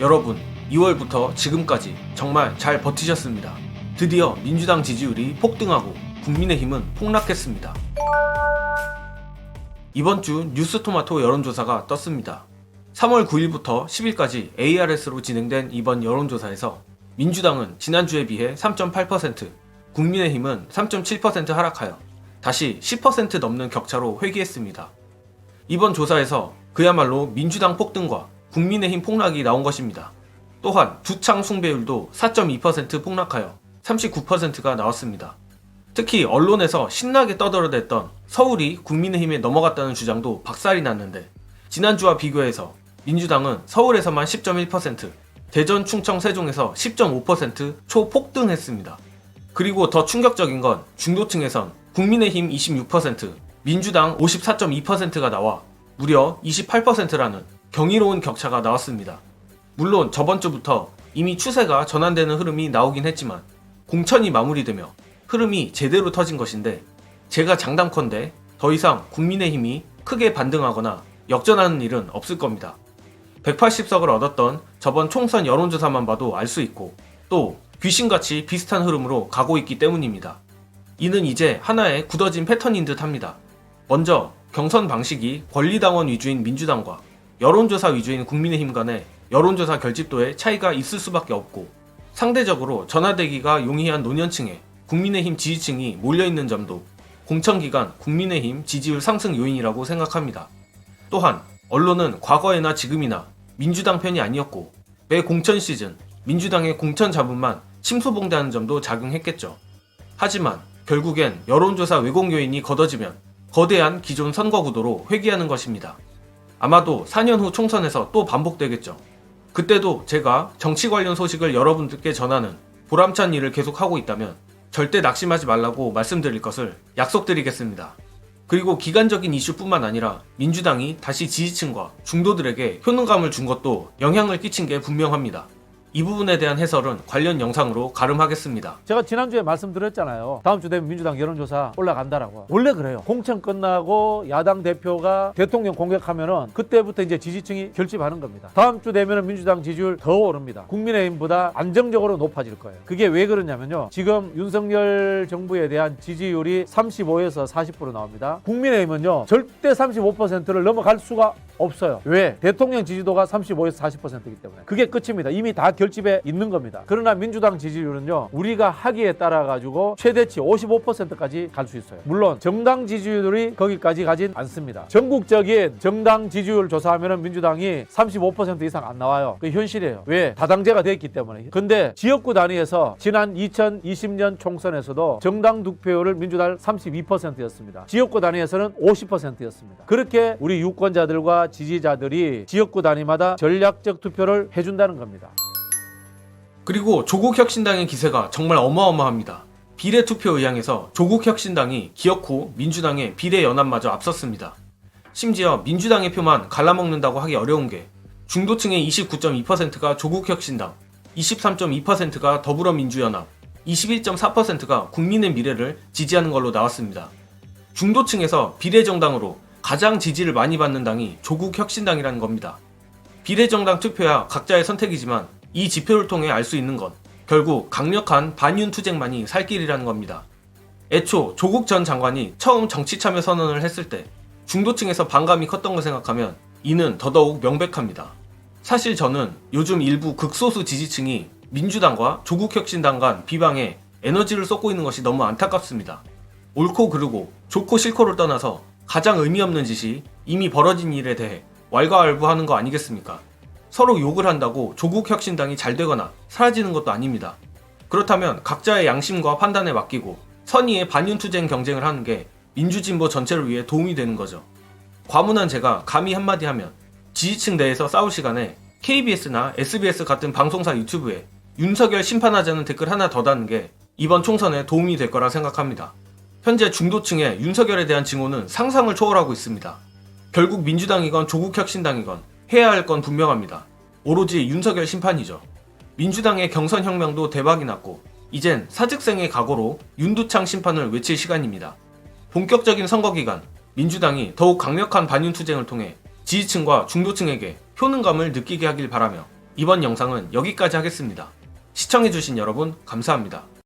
여러분, 2월부터 지금까지 정말 잘 버티셨습니다. 드디어 민주당 지지율이 폭등하고 국민의힘은 폭락했습니다. 이번 주 뉴스토마토 여론조사가 떴습니다. 3월 9일부터 10일까지 ARS로 진행된 이번 여론조사에서 민주당은 지난주에 비해 3.8%, 국민의힘은 3.7% 하락하여 다시 10% 넘는 격차로 회귀했습니다. 이번 조사에서 그야말로 민주당 폭등과 국민의힘 폭락이 나온 것입니다. 또한 두창 숭배율도 4.2% 폭락하여 39%가 나왔습니다. 특히 언론에서 신나게 떠들어댔던 서울이 국민의힘에 넘어갔다는 주장도 박살이 났는데, 지난주와 비교해서 민주당은 서울에서만 10.1%, 대전, 충청, 세종에서 10.5% 초폭등했습니다. 그리고 더 충격적인 건 중도층에선 국민의힘 26%, 민주당 54.2%가 나와 무려 28%라는 경이로운 격차가 나왔습니다. 물론 저번 주부터 이미 추세가 전환되는 흐름이 나오긴 했지만 공천이 마무리되며 흐름이 제대로 터진 것인데, 제가 장담컨대 더 이상 국민의힘이 크게 반등하거나 역전하는 일은 없을 겁니다. 180석을 얻었던 저번 총선 여론조사만 봐도 알 수 있고, 또 귀신같이 비슷한 흐름으로 가고 있기 때문입니다. 이는 이제 하나의 굳어진 패턴인 듯 합니다. 먼저 경선 방식이 권리당원 위주인 민주당과 여론조사 위주인 국민의힘 간의 여론조사 결집도에 차이가 있을 수밖에 없고, 상대적으로 전화대기가 용이한 노년층에 국민의힘 지지층이 몰려있는 점도 공천기간 국민의힘 지지율 상승 요인이라고 생각합니다. 또한 언론은 과거에나 지금이나 민주당 편이 아니었고, 매 공천 시즌 민주당의 공천 자문만 침소봉대하는 점도 작용했겠죠. 하지만 결국엔 여론조사 왜곡 요인이 걷어지면 거대한 기존 선거 구도로 회귀하는 것입니다. 아마도 4년 후 총선에서 또 반복되겠죠. 그때도 제가 정치 관련 소식을 여러분들께 전하는 보람찬 일을 계속하고 있다면 절대 낙심하지 말라고 말씀드릴 것을 약속드리겠습니다. 그리고 기간적인 이슈뿐만 아니라 민주당이 다시 지지층과 중도들에게 효능감을 준 것도 영향을 끼친 게 분명합니다. 이 부분에 대한 해설은 관련 영상으로 가름하겠습니다. 제가 지난주에 말씀드렸잖아요. 다음 주 되면 민주당 여론조사 올라간다라고. 원래 그래요. 공천 끝나고 야당 대표가 대통령 공격하면은 그때부터 이제 지지층이 결집하는 겁니다. 다음 주 되면은 민주당 지지율 더 오릅니다. 국민의힘보다 안정적으로 높아질 거예요. 그게 왜 그러냐면요, 지금 윤석열 정부에 대한 지지율이 35에서 40% 나옵니다. 국민의힘은요 절대 35%를 넘어갈 수가 없어요. 왜? 대통령 지지도가 35에서 40%이기 때문에. 그게 끝입니다. 이미 다 결집에 있는 겁니다. 그러나 민주당 지지율은요, 우리가 하기에 따라 가지고 최대치 55%까지 갈 수 있어요. 물론 정당 지지율이 거기까지 가진 않습니다. 전국적인 정당 지지율 조사하면은 민주당이 35% 이상 안 나와요. 그게 현실이에요. 왜? 다당제가 됐기 때문에. 근데 지역구 단위에서 지난 2020년 총선에서도 정당 득표율을 민주당 32%였습니다. 지역구 단위에서는 50%였습니다. 그렇게 우리 유권자들과 지지자들이 지역구 단위마다 전략적 투표를 해준다는 겁니다. 그리고 조국혁신당의 기세가 정말 어마어마합니다. 비례투표 의향에서 조국혁신당이 기어코 민주당의 비례연합마저 앞섰습니다. 심지어 민주당의 표만 갈라먹는다고 하기 어려운 게 중도층의 29.2%가 조국혁신당, 23.2%가 더불어민주연합, 21.4%가 국민의 미래를 지지하는 걸로 나왔습니다. 중도층에서 비례정당으로 가장 지지를 많이 받는 당이 조국혁신당이라는 겁니다. 비례정당 투표야 각자의 선택이지만 이 지표를 통해 알 수 있는 건 결국 강력한 반윤 투쟁만이 살 길이라는 겁니다. 애초 조국 전 장관이 처음 정치 참여 선언을 했을 때 중도층에서 반감이 컸던 걸 생각하면 이는 더더욱 명백합니다. 사실 저는 요즘 일부 극소수 지지층이 민주당과 조국혁신당 간 비방에 에너지를 쏟고 있는 것이 너무 안타깝습니다. 옳고 그르고 좋고 싫고를 떠나서 가장 의미 없는 짓이 이미 벌어진 일에 대해 왈가왈부하는 거 아니겠습니까? 서로 욕을 한다고 조국혁신당이 잘 되거나 사라지는 것도 아닙니다. 그렇다면 각자의 양심과 판단에 맡기고 선의의 반윤투쟁 경쟁을 하는 게 민주진보 전체를 위해 도움이 되는 거죠. 과문한 제가 감히 한마디 하면 지지층 내에서 싸울 시간에 KBS나 SBS 같은 방송사 유튜브에 윤석열 심판하자는 댓글 하나 더 다는 게 이번 총선에 도움이 될 거라 생각합니다. 현재 중도층의 윤석열에 대한 증오는 상상을 초월하고 있습니다. 결국 민주당이건 조국혁신당이건 해야 할 건 분명합니다. 오로지 윤석열 심판이죠. 민주당의 경선혁명도 대박이 났고 이젠 사직생의 각오로 윤두창 심판을 외칠 시간입니다. 본격적인 선거기간 민주당이 더욱 강력한 반윤투쟁을 통해 지지층과 중도층에게 효능감을 느끼게 하길 바라며 이번 영상은 여기까지 하겠습니다. 시청해주신 여러분 감사합니다.